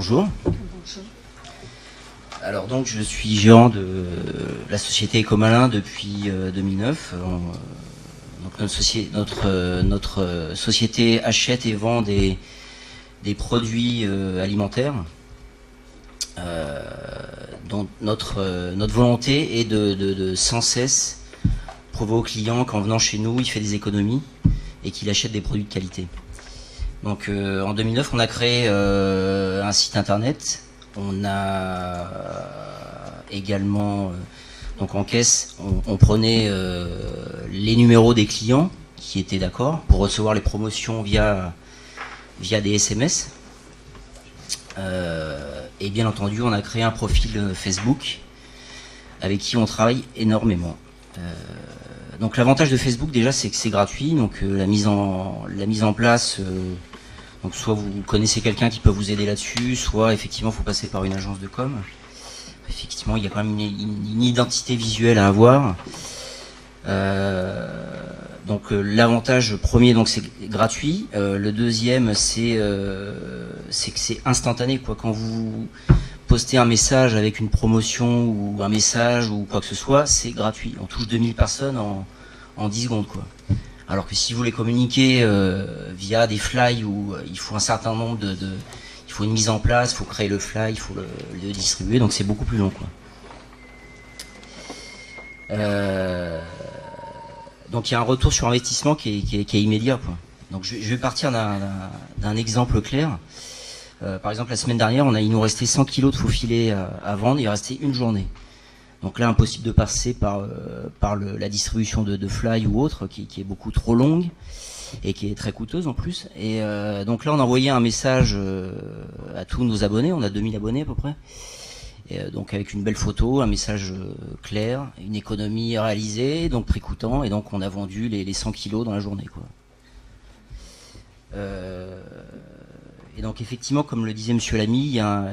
Bonjour. Alors donc je suis gérant de la société Ecomalin depuis 2009. Donc notre société achète et vend des produits alimentaires. Donc notre volonté est de sans cesse prouver au client qu'en venant chez nous, il fait des économies et qu'il achète des produits de qualité. Donc en 2009, on a créé un site internet. On a également, donc en caisse, on prenait les numéros des clients qui étaient d'accord pour recevoir les promotions via des SMS. Et bien entendu, on a créé un profil Facebook avec qui on travaille énormément. Donc l'avantage de Facebook déjà, c'est que c'est gratuit. Donc la mise en place, donc soit vous connaissez quelqu'un qui peut vous aider là-dessus, soit effectivement il faut passer par une agence de com. Effectivement, il y a quand même une identité visuelle à avoir. Donc l'avantage premier, donc c'est gratuit. Le deuxième, c'est que c'est instantané, quoi. Quand vous postez un message avec une promotion ou un message ou quoi que ce soit, c'est gratuit. On touche 2000 personnes en 10 secondes, quoi. Alors que si vous les communiquez via des flyers où il faut un certain nombre il faut une mise en place, il faut créer le fly, il faut le distribuer, donc c'est beaucoup plus long, quoi. Donc il y a un retour sur investissement qui est immédiat, quoi. Donc je vais partir d'un exemple clair. Par exemple, la semaine dernière, il nous restait 100 kilos de faux filets à vendre, il restait une journée. Donc là, impossible de passer par la distribution de fly ou autre, qui est beaucoup trop longue et qui est très coûteuse en plus. Et donc là, on a envoyé un message à tous nos abonnés, on a 2000 abonnés à peu près. Et donc avec une belle photo, un message clair, une économie réalisée, donc prix coûtant, et donc on a vendu les 100 kilos dans la journée, quoi. Et donc effectivement, comme le disait Monsieur Lamy, il y a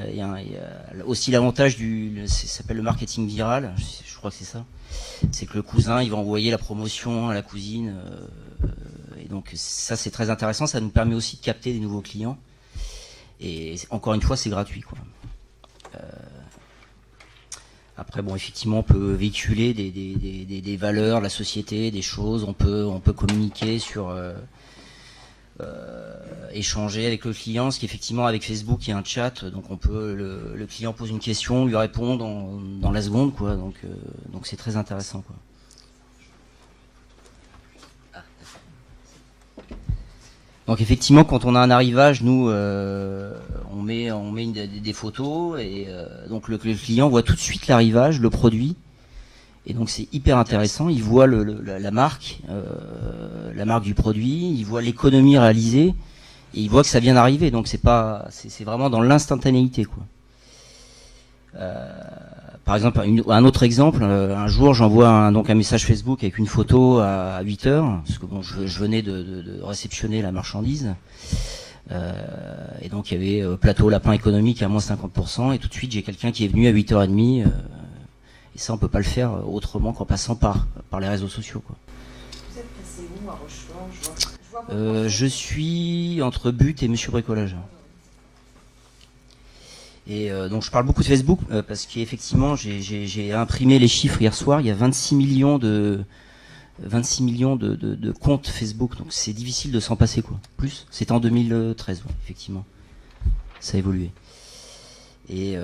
aussi l'avantage ça s'appelle le marketing viral, je crois que c'est ça. C'est que le cousin, il va envoyer la promotion à la cousine, et donc ça c'est très intéressant, ça nous permet aussi de capter des nouveaux clients. Et encore une fois, c'est gratuit, quoi. Après, bon, effectivement, on peut véhiculer des valeurs, la société, des choses. On peut communiquer sur, échanger avec le client. Ce qu'effectivement, avec Facebook, il y a un chat, donc le client pose une question, lui répond dans la seconde, quoi. Donc c'est très intéressant, quoi. Donc effectivement, quand on a un arrivage, nous, on met des photos et donc le client voit tout de suite l'arrivage, le produit, et donc c'est hyper intéressant. Il voit la marque du produit, il voit l'économie réalisée et il voit que ça vient d'arriver. Donc c'est vraiment dans l'instantanéité, quoi. Par exemple, un autre exemple, un jour j'envoie un message Facebook avec une photo à 8h, parce que bon, je venais de réceptionner la marchandise, et donc il y avait plateau lapin économique à moins 50%, et tout de suite j'ai quelqu'un qui est venu à 8h30, et ça on peut pas le faire autrement qu'en passant par les réseaux sociaux, quoi. Vous êtes passé où à Rochefort? Je suis entre But et Monsieur Bricolage. Et donc je parle beaucoup de Facebook parce qu'effectivement j'ai imprimé les chiffres hier soir. Il y a 26 millions de comptes Facebook, donc c'est difficile de s'en passer, quoi. Plus, c'était en 2013, ouais, effectivement, ça a évolué. Et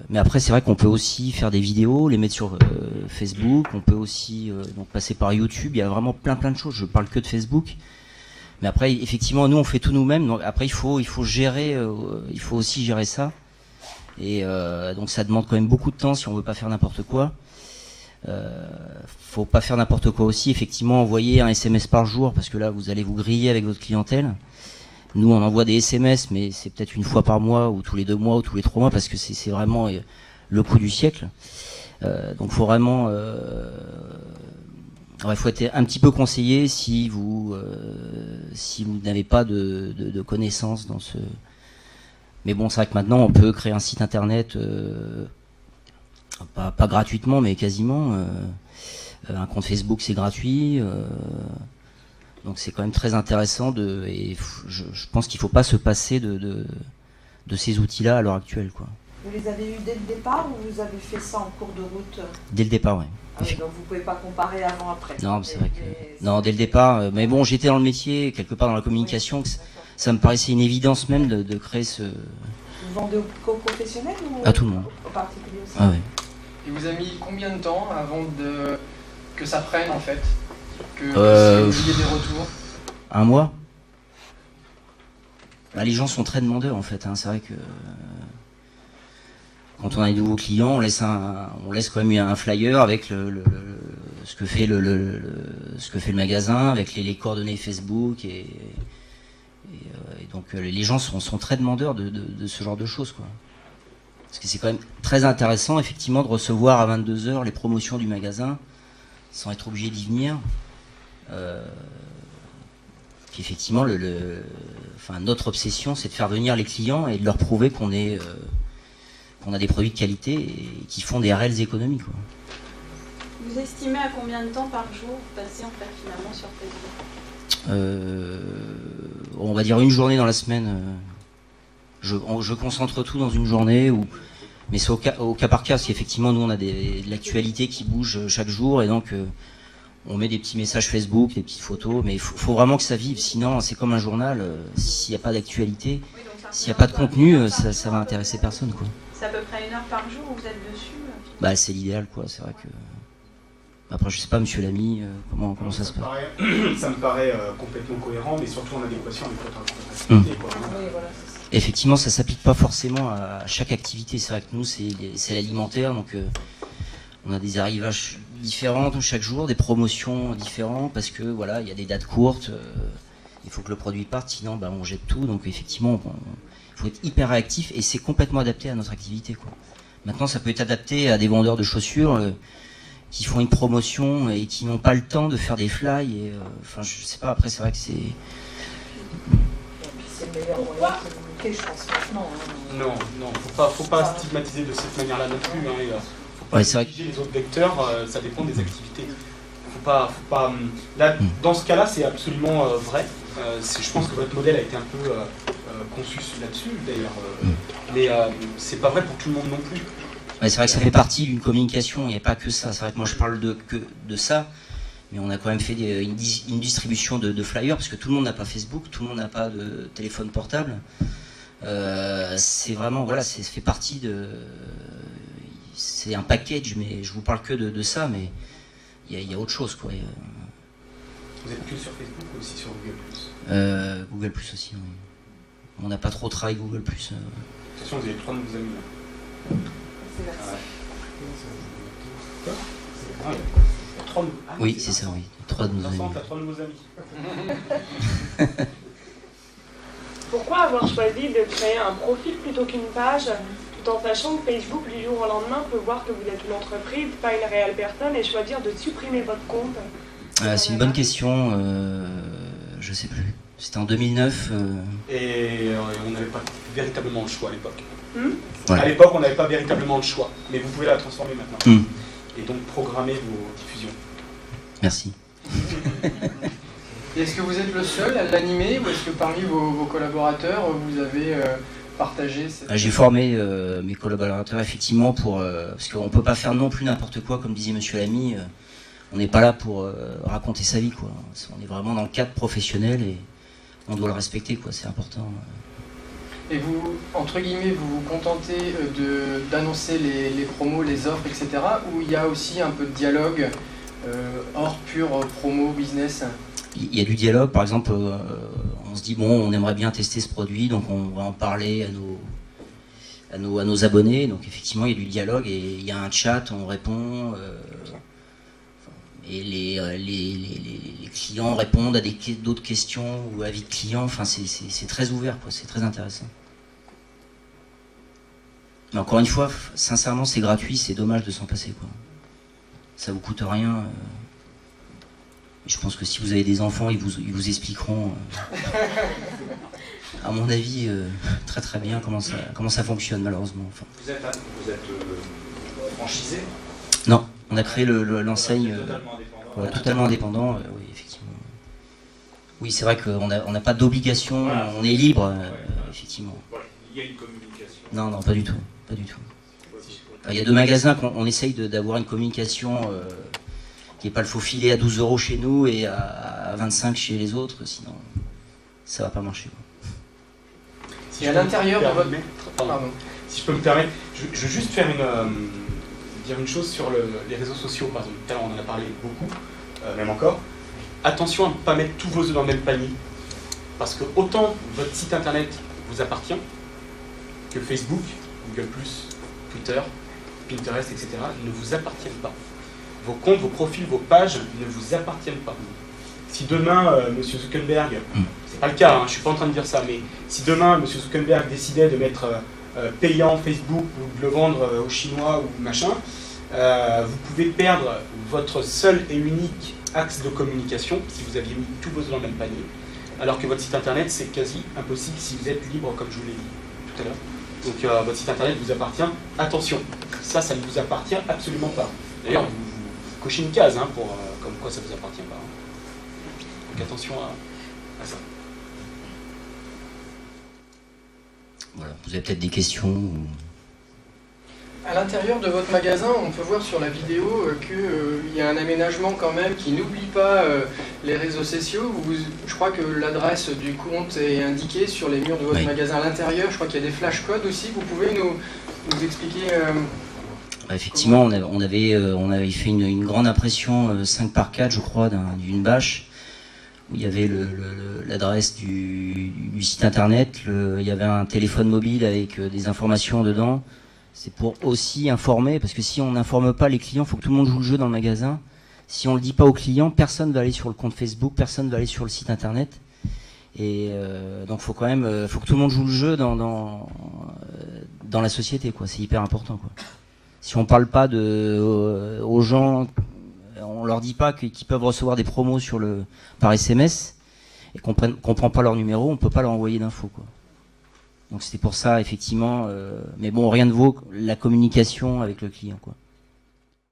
mais après c'est vrai qu'on peut aussi faire des vidéos, les mettre sur Facebook. On peut aussi donc passer par YouTube. Il y a vraiment plein de choses. Je parle que de Facebook. Mais après effectivement nous on fait tout nous-mêmes. Donc après il faut gérer, il faut aussi gérer ça. Et donc ça demande quand même beaucoup de temps si on veut pas faire n'importe quoi. Faut pas faire n'importe quoi aussi. Effectivement, envoyer un SMS par jour, parce que là vous allez vous griller avec votre clientèle. Nous on envoie des SMS, mais c'est peut-être une fois par mois, ou tous les 2 mois, ou tous les 3 mois, parce que c'est vraiment le coup du siècle. Donc faut vraiment, il faut être un petit peu conseillé si vous n'avez pas de connaissances dans ce. Mais bon, c'est vrai que maintenant, on peut créer un site internet, pas gratuitement, mais quasiment. Un compte Facebook, c'est gratuit. Donc c'est quand même très intéressant et je pense qu'il ne faut pas se passer de de ces outils-là à l'heure actuelle, quoi. Vous les avez eus dès le départ ou vous avez fait ça en cours de route? Dès le départ, oui. Ah oui, donc vous pouvez pas comparer avant-après. Non, c'est vrai que... Non, dès le départ. Mais bon, j'étais dans le métier, quelque part dans la communication, que ça me paraissait une évidence même de créer ce... Vous vendez aux professionnels ou à tout le monde. aux particuliers aussi? Ah ouais. Et vous avez mis combien de temps avant que ça prenne en fait? Que vous ayez des retours? Un mois. Bah, les gens sont très demandeurs en fait, hein. C'est vrai que quand on a des nouveaux clients, on laisse quand même un flyer avec ce que fait ce que fait le magasin, avec les coordonnées Facebook et donc les gens sont très demandeurs de ce genre de choses, quoi. Parce que c'est quand même très intéressant effectivement de recevoir à 22 h les promotions du magasin sans être obligé d'y venir. Puis effectivement, notre obsession, c'est de faire venir les clients et de leur prouver qu'on a des produits de qualité et qui font des réelles économies, quoi. Vous estimez à combien de temps par jour vous passez en fait finalement sur Facebook? On va dire une journée dans la semaine. Je concentre tout dans une journée, mais c'est au cas par cas, parce qu'effectivement nous on a de l'actualité qui bouge chaque jour et donc on met des petits messages Facebook, des petites photos, mais il faut vraiment que ça vive, sinon c'est comme un journal, s'il n'y a pas d'actualité, s'il n'y a pas de contenu, ça va intéresser personne, quoi. C'est à peu près 1 heure par jour où vous êtes dessus? Bah c'est l'idéal, quoi, c'est vrai que... Après je sais pas, monsieur l'ami, comment ça se passe? Ça me paraît complètement cohérent, mais surtout en adéquation avec votre activité, quoi. Oui, voilà, c'est ça. Effectivement, ça s'applique pas forcément à chaque activité. C'est vrai que nous, c'est l'alimentaire, donc on a des arrivages différents chaque jour, des promotions différentes, parce que voilà, il y a des dates courtes, il faut que le produit parte, sinon bah, on jette tout. Donc effectivement, il faut être hyper réactif et c'est complètement adapté à notre activité, quoi. Maintenant, ça peut être adapté à des vendeurs de chaussures qui font une promotion et qui n'ont pas le temps de faire des fly. Et, enfin, je sais pas. Après, c'est vrai que c'est... C'est le meilleur moyen de communiquer, je pense, maintenant. Non, faut pas stigmatiser de cette manière-là non plus, hein. Ouais, c'est vrai que... Les autres vecteurs, ça dépend des activités. Faut pas... Là, dans ce cas-là, c'est absolument vrai. Je pense que votre modèle a été un peu conçu là-dessus, d'ailleurs. Mais c'est pas vrai pour tout le monde non plus. Ouais, c'est vrai que ça fait partie d'une communication, il n'y a pas que ça. C'est vrai que moi je parle que de ça, mais on a quand même fait une distribution de flyers, parce que tout le monde n'a pas Facebook, tout le monde n'a pas de téléphone portable. C'est vraiment, voilà, ça fait partie de... C'est un package, mais je vous parle que de ça, mais il y a autre chose, quoi. Vous êtes que sur Facebook ou aussi sur Google+? Google+, aussi, oui. On n'a pas trop travaillé Google+. Attention, vous avez 3 nouveaux amis, là. C'est là. Ah, ouais. 3 nouveaux. Ah, Oui, c'est ça, oui. 3 de nos amis. Vincent, t'as 3 nouveaux amis. Pourquoi avoir choisi de créer un profil plutôt qu'une page, tout en sachant que Facebook, du jour au lendemain, peut voir que vous êtes une entreprise, pas une réelle personne, et choisir de supprimer votre compte? C'est une bonne question. Je sais plus. C'était en 2009. Et on n'avait pas véritablement le choix à l'époque. Ouais. À l'époque, on n'avait pas véritablement le choix, mais vous pouvez la transformer maintenant. Et donc programmer vos diffusions. Merci. Est-ce que vous êtes le seul à l'animer, ou est-ce que parmi vos collaborateurs, vous avez partagé cette... J'ai formé mes collaborateurs effectivement parce qu'on peut pas faire non plus n'importe quoi, comme disait monsieur l'ami. On n'est pas là pour raconter sa vie, quoi. On est vraiment dans le cadre professionnel et on doit le respecter, quoi. C'est important. Et vous, entre guillemets, vous vous contentez d'annoncer les promos, les offres, etc. Ou il y a aussi un peu de dialogue hors pur promo, business? Il y a du dialogue, par exemple, on se dit, bon, on aimerait bien tester ce produit, donc on va en parler à nos abonnés. Donc effectivement, il y a du dialogue et il y a un chat, on répond... et les clients répondent à d'autres questions ou avis de clients. Enfin, c'est très ouvert, quoi. C'est très intéressant. Mais encore une fois, sincèrement, c'est gratuit, c'est dommage de s'en passer, quoi. Ça vous coûte rien. Je pense que si vous avez des enfants, ils vous expliqueront, à mon avis, très très bien comment ça fonctionne, malheureusement. Enfin. Vous êtes franchisé? Non, on a créé l'enseigne totalement indépendant. Oui, effectivement. Oui, c'est vrai qu'on n'a pas d'obligation, on est libre, effectivement. Voilà. Il y a une communauté. Non, non, pas du tout. Pas du tout. Il y a 2 magasins qu'on essaye d'avoir une communication qui n'est pas le faux filet à 12 € chez nous et à 25 chez les autres, sinon ça va pas marcher. Si et à l'intérieur de votre... Pardon. Si je peux me permettre, je veux juste faire dire une chose sur les réseaux sociaux. Par exemple, tout à l'heure on en a parlé beaucoup, même encore. Attention à ne pas mettre tous vos œufs dans le même panier. Parce que autant votre site internet vous appartient, que Facebook, Google+, Twitter, Pinterest, etc. ne vous appartiennent pas. Vos comptes, vos profils, vos pages ne vous appartiennent pas. Si demain, M. Zuckerberg, c'est pas le cas, je suis pas en train de dire ça, mais si demain, M. Zuckerberg décidait de mettre payant Facebook ou de le vendre aux Chinois ou machin, vous pouvez perdre votre seul et unique axe de communication si vous aviez mis tous vos œufs dans le même panier, alors que votre site internet, c'est quasi impossible si vous êtes libre, comme je vous l'ai dit tout à l'heure. Donc votre site internet vous appartient. Attention, ça ne vous appartient absolument pas. D'ailleurs, vous cochez une case comme quoi ça ne vous appartient pas. Donc attention à ça. Voilà, vous avez peut-être des questions À l'intérieur de votre magasin, on peut voir sur la vidéo qu'il y a un aménagement quand même qui n'oublie pas les réseaux sociaux. Je crois que l'adresse du compte est indiquée sur les murs de votre magasin à l'intérieur. Je crois qu'il y a des flash codes aussi. Vous pouvez nous expliquer effectivement, on avait fait une grande impression 5x4, je crois, d'une bâche, où il y avait l'adresse du site internet, il y avait un téléphone mobile avec des informations dedans. C'est pour aussi informer, parce que si on n'informe pas les clients, il faut que tout le monde joue le jeu dans le magasin. Si on ne le dit pas aux clients, personne ne va aller sur le compte Facebook, personne ne va aller sur le site internet. Et donc faut que tout le monde joue le jeu dans la société, quoi. C'est hyper important, quoi. Si on parle pas aux gens, on leur dit pas qu'ils peuvent recevoir des promos par SMS et qu'on prend pas leur numéro, on peut pas leur envoyer d'infos, quoi. Donc c'était pour ça, effectivement. Mais bon, rien ne vaut la communication avec le client, quoi.